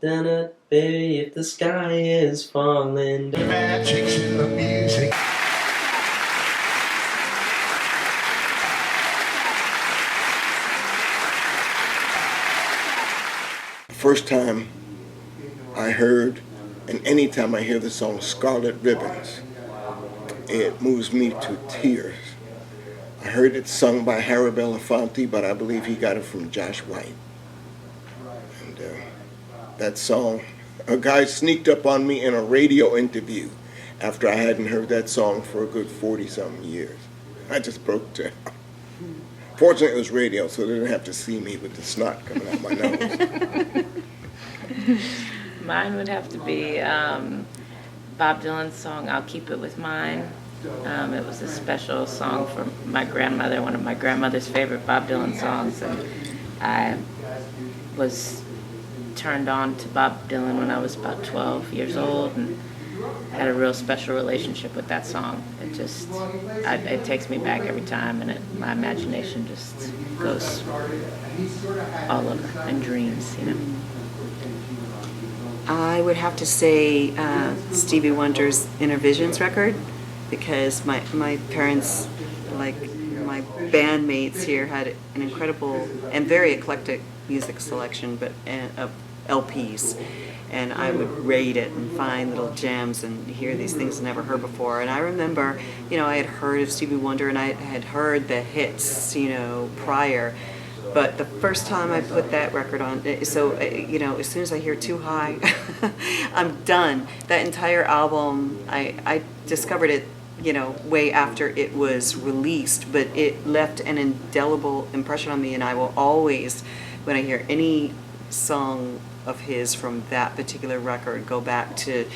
Dun-dun, baby, if the sky is falling. Magic in the music. First time I heard, and any time I hear the song Scarlet Ribbons, it moves me to tears. I heard it sung by Harry Belafonte, but I believe he got it from Josh White. And that song, a guy sneaked up on me in a radio interview after I hadn't heard that song for a good 40-something years. I just broke down. Fortunately, it was radio, so they didn't have to see me with the snot coming out my nose. Mine would have to be Bob Dylan's song, I'll Keep It With Mine. It was a special song for my grandmother, one of my grandmother's favorite Bob Dylan songs. And I was turned on to Bob Dylan when I was about 12 years old and had a real special relationship with that song. It just, it takes me back every time, and my imagination just goes all over, and dreams, you know. I would have to say Stevie Wonder's Inner Visions record, because my parents, like my bandmates here, had an incredible and very eclectic music selection, but of LPs. And I would rate it and find little gems and hear these things I never heard before. And I remember, you know, I had heard of Stevie Wonder and I had heard the hits, you know, prior. But the first time I put that record on, so, you know, as soon as I hear Too High, I'm done. That entire album, I discovered it, you know, way after it was released, but it left an indelible impression on me, and I will always, when I hear any song of his from that particular record, go back to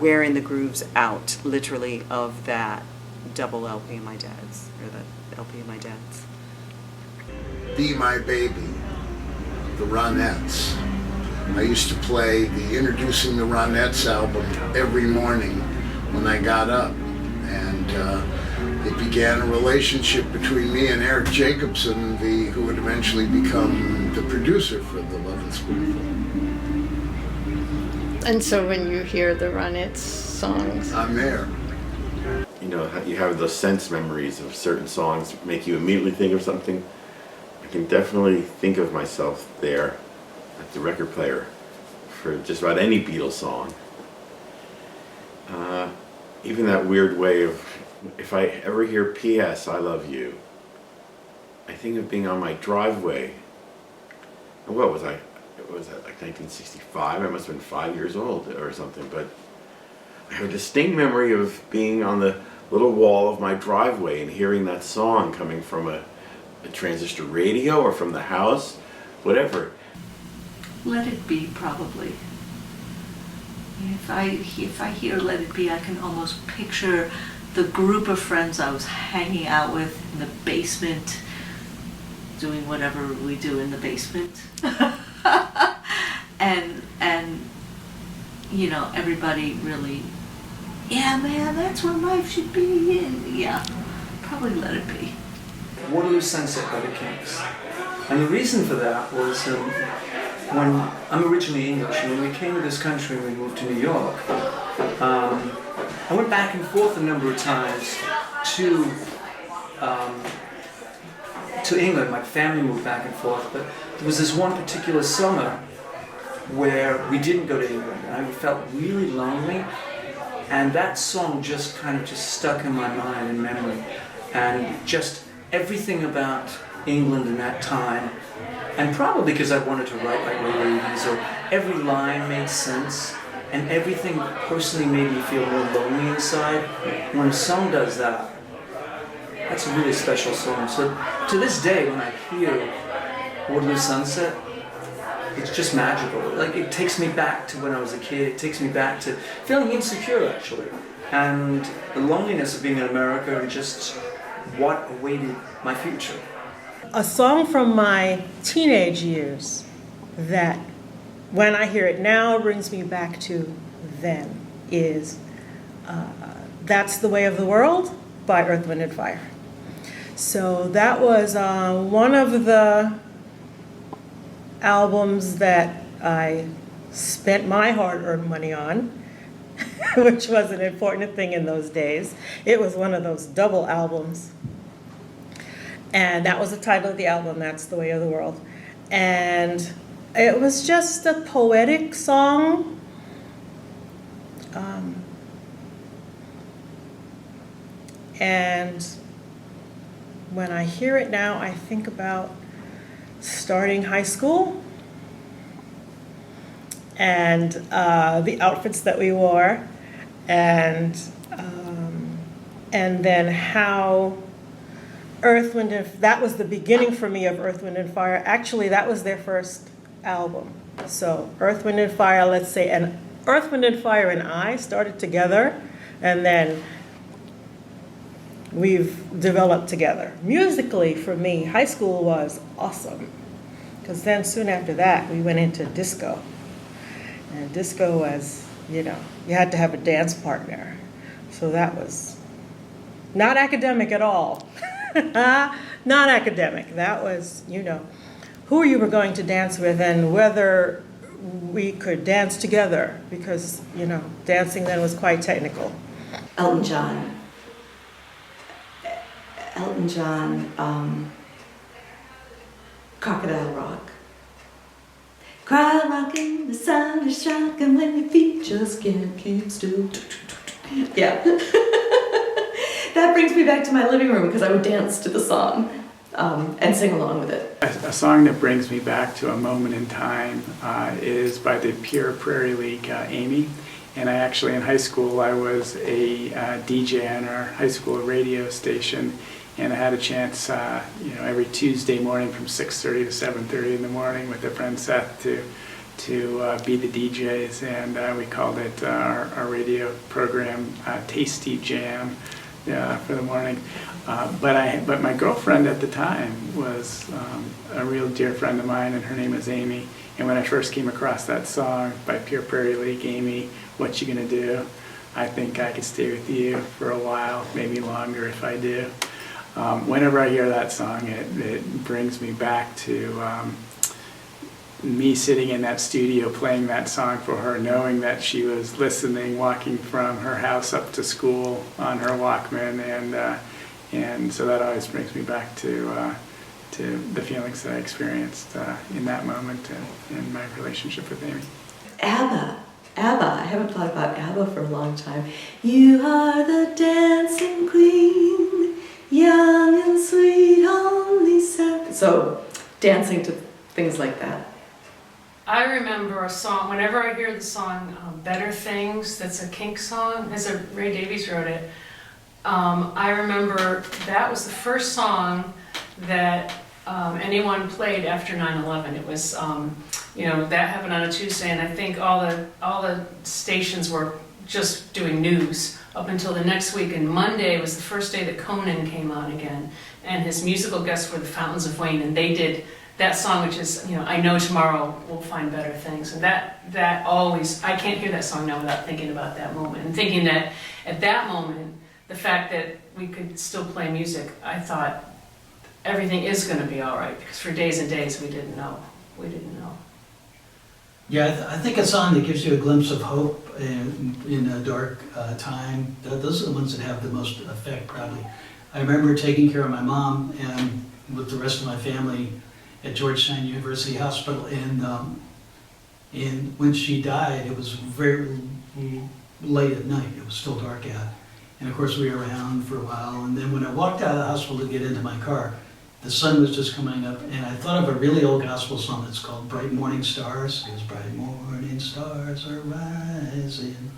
wearing the grooves out, literally, of that double LP of my dad's, or the LP of my dad's. Be My Baby, the Ronettes. I used to play the Introducing the Ronettes album every morning when I got up, and it began a relationship between me and Eric Jacobson, who would eventually become the producer for The Lovin' Spoonful. And so when you hear the Ronettes songs, I'm there. You know, you have those sense memories of certain songs make you immediately think of something. I can definitely think of myself there at the record player for just about any Beatles song. Even that weird way of, if I ever hear P.S. I Love You, I think of being on my driveway. And what was I? Was that like 1965? I must have been 5 years old or something, but I have a distinct memory of being on the little wall of my driveway and hearing that song coming from a transistor radio or from the house, whatever. Let It Be, probably. If I hear Let It Be, I can almost picture the group of friends I was hanging out with in the basement, doing whatever we do in the basement. and you know, everybody really, yeah man, that's what life should be. And yeah, probably Let It Be. Waterloo Sunset by the Kinks. And the reason for that was when I'm originally English, and when we came to this country and we moved to New York, I went back and forth a number of times to England. My family moved back and forth, but there was this one particular summer where we didn't go to England, and I felt really lonely, and that song just kind of just stuck in my mind and memory, and just everything about England in that time, and probably because I wanted to write like Ray Davies, or every line made sense, and everything personally made me feel more lonely inside. When a song does that, that's a really special song. So to this day, when I hear Waterloo Sunset, it's just magical. Like, it takes me back to when I was a kid. It takes me back to feeling insecure, actually, and the loneliness of being in America, and just what awaited my future. A song from my teenage years that, when I hear it now, brings me back to then is That's the Way of the World by Earth, Wind & Fire. So that was one of the albums that I spent my hard-earned money on, which was an important thing in those days. It was one of those double albums. And that was the title of the album, That's the Way of the World. And it was just a poetic song. And when I hear it now, I think about starting high school and the outfits that we wore, and then how Earth, Wind, and that was the beginning for me of Earth, Wind, and Fire. Actually, that was their first album. So Earth, Wind, and Fire, let's say, and Earth, Wind, and Fire and I started together, and then we've developed together. Musically, for me, high school was awesome, because then soon after that, we went into disco. And disco was, you had to have a dance partner. So that was not academic at all. Not academic. That was, who you were going to dance with and whether we could dance together, because, dancing then was quite technical. Elton John, Crocodile Rock. Cry rocking, the sun is shocking when your feet just can't keep still. Yeah. That brings me back to my living room because I would dance to the song and sing along with it. A song that brings me back to a moment in time is by the Pure Prairie League, Amy. And I actually, in high school, I was a DJ on our high school radio station. And I had a chance, every Tuesday morning from 6:30 to 7:30 in the morning with a friend Seth to be the DJs, and we called it our radio program Tasty Jam for the morning. But my girlfriend at the time was a real dear friend of mine, and her name is Amy. And when I first came across that song by Pure Prairie League, Amy, What You Gonna Do? I think I could stay with you for a while, maybe longer if I do. Whenever I hear that song, it brings me back to me sitting in that studio playing that song for her, knowing that she was listening, walking from her house up to school on her Walkman, and so that always brings me back to the feelings that I experienced in that moment and my relationship with Amy. ABBA. I haven't thought about ABBA for a long time. You are the dancing queen, young and sweet, only 7. So, dancing to things like that. I remember a song, whenever I hear the song Better Things, that's a Kink song, Ray Davies wrote it. I remember that was the first song that anyone played after 9/11. It was, that happened on a Tuesday, and I think all the stations were just doing news up until the next week, and Monday was the first day that Conan came on again, and his musical guests were the Fountains of Wayne, and they did that song, which is, I know tomorrow we'll find better things, and that always, I can't hear that song now without thinking about that moment, and thinking that at that moment, the fact that we could still play music, I thought everything is going to be all right, because for days and days we didn't know. Yeah, I think a song that gives you a glimpse of hope in a dark time, those are the ones that have the most effect, probably. I remember taking care of my mom and with the rest of my family at Georgetown University Hospital, and when she died, it was very late at night. It was still dark out. And of course we were around for a while, and then when I walked out of the hospital to get into my car, the sun was just coming up, and I thought of a really old gospel song that's called Bright Morning Stars. It goes, bright morning stars are rising,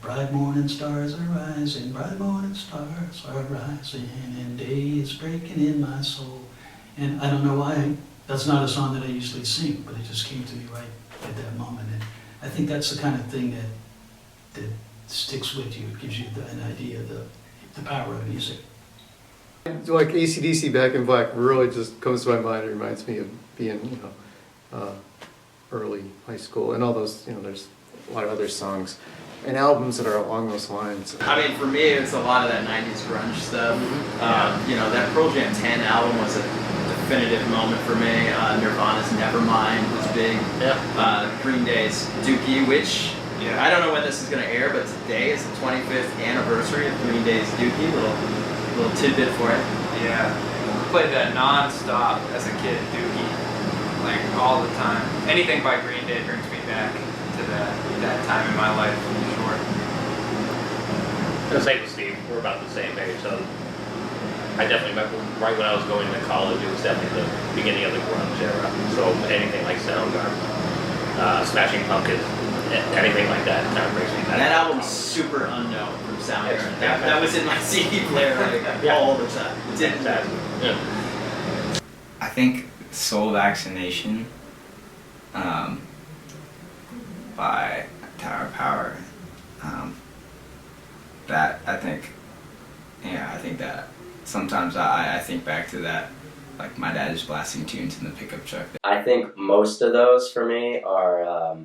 bright morning stars are rising, bright morning stars are rising, and day is breaking in my soul. And I don't know why, that's not a song that I usually sing, but it just came to me right at that moment. And I think that's the kind of thing that sticks with you. It gives you an idea of the power of music. Like AC/DC Back in Black really just comes to my mind. It reminds me of being, early high school, and all those, there's a lot of other songs and albums that are along those lines. I mean, for me, it's a lot of that 90s grunge stuff. That Pearl Jam 10 album was a definitive moment for me. Nirvana's Nevermind was big. Green Day's Dookie, which I don't know when this is going to air, but today is the 25th anniversary of Green Day's Dookie. Little tidbit for it. Yeah, played that non-stop as a kid, Dookie, like all the time. Anything by Green Day brings me back to that time in my life, for sure. The same with Steve. We're about the same age, so I definitely remember right when I was going to college, it was definitely the beginning of the grunge era. So anything like Soundgarden, Smashing Pumpkins, anything like that kind of brings me back. That album's super unknown from Soundgarden. That was in my CD player all the time. It's fantastic. Yeah. I think Soul Vaccination by Tower of Power. That I think that sometimes I think back to that, like my dad is blasting tunes in the pickup truck. I think most of those for me are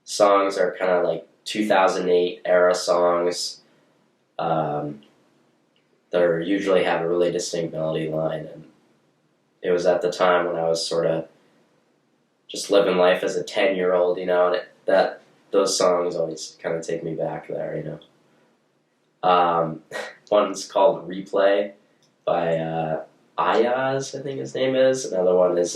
songs are kind of like 2008 era songs. They usually have a really distinct melody line, and it was at the time when I was sort of just living life as a 10-year-old, you know, and those songs always kind of take me back there, you know. One's called Replay by Ayaz, I think his name is. Another one is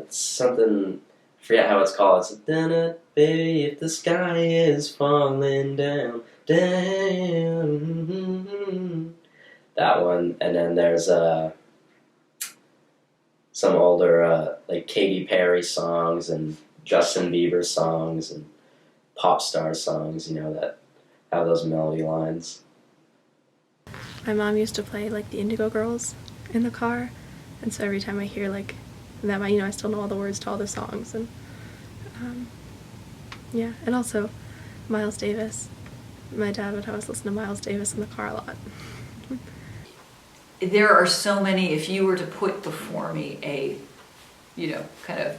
something, I forget how it's called. It's "Dun baby, if the sky is falling down, down." That one, and then there's some older like Katy Perry songs and Justin Bieber songs and pop star songs, you know, that have those melody lines. My mom used to play like the Indigo Girls in the car, and so every time I hear like that, you know, I still know all the words to all the songs, and yeah, and also Miles Davis. My dad would have us listen to Miles Davis in the car a lot. There are so many, if you were to put before me a, you know, kind of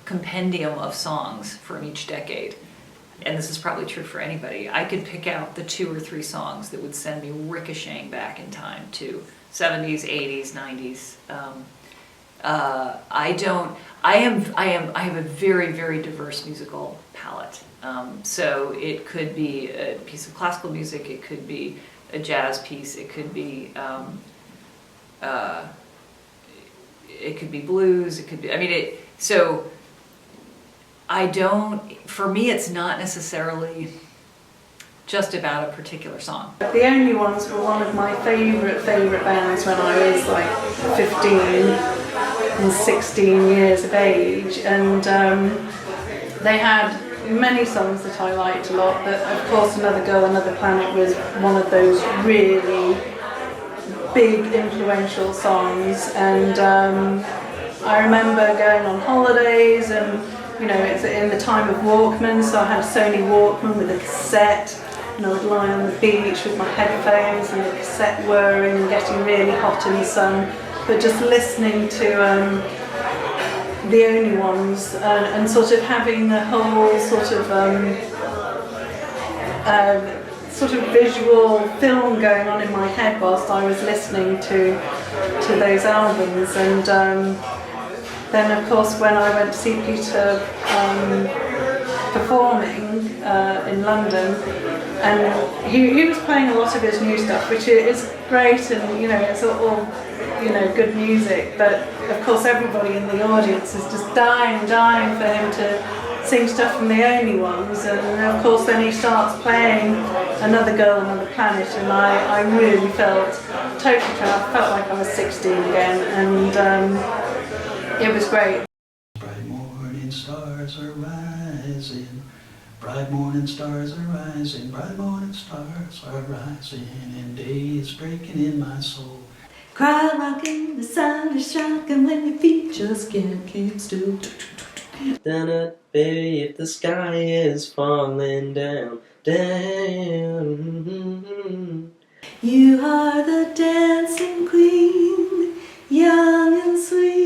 compendium of songs from each decade, and this is probably true for anybody, I could pick out the 2 or 3 songs that would send me ricocheting back in time to 70s, 80s, 90s. I have a very, very diverse musical palette. So it could be a piece of classical music, it could be a jazz piece, it could be blues, it could be, I mean, for me it's not necessarily just about a particular song. The Only Ones were one of my favourite bands when I was like 15 and 16 years of age, and they had many songs that I liked a lot, but of course Another Girl, Another Planet was one of those really big influential songs, and I remember going on holidays, and you know, it's in the time of Walkman, so I had a Sony Walkman with a cassette, and I would lie on the beach with my headphones and the cassette whirring and getting really hot in the sun, but just listening to The Only Ones and sort of having the whole sort of visual film going on in my head whilst I was listening to those albums. And then of course when I went to see Peter performing in London, and he was playing a lot of his new stuff, which is great, and you know, it's all, you know, good music, but of course everybody in the audience is just dying for him to sing stuff from The Only Ones, and of course then he starts playing Another Girl, Another Planet, and I really felt totally proud. I felt like I was 16 again, and it was great. Bright morning stars are rising, bright morning stars are rising, bright morning stars are rising, and day is breaking in my soul. Cry rocking, the sun is shocking when your feet just can't keep still. Dun baby, if the sky is falling down, down. You are the dancing queen, young and sweet.